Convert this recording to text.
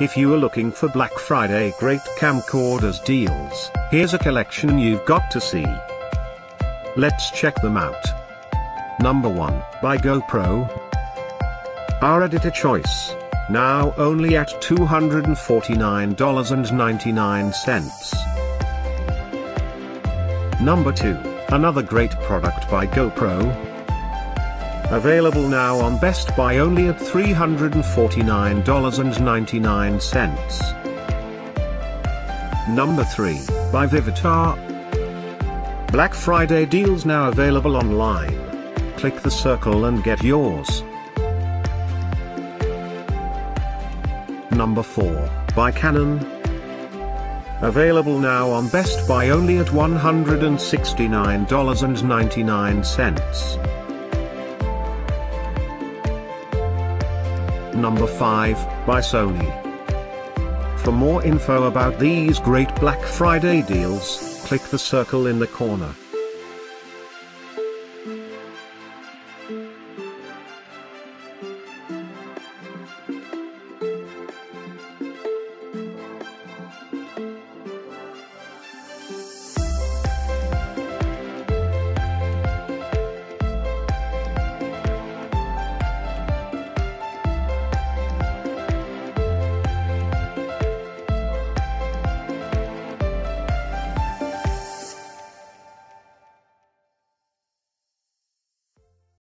If you are looking for Black Friday great camcorders deals, here's a collection you've got to see. Let's check them out. Number 1, by GoPro. Our editor choice, now only at $249.99. Number 2, another great product by GoPro. Available now on Best Buy only at $349.99. Number 3, by Vivitar. Black Friday deals now available online. Click the circle and get yours. Number 4, by Canon. Available now on Best Buy only at $169.99. Number 5, by Sony. For more info about these great Black Friday deals, click the circle in the corner.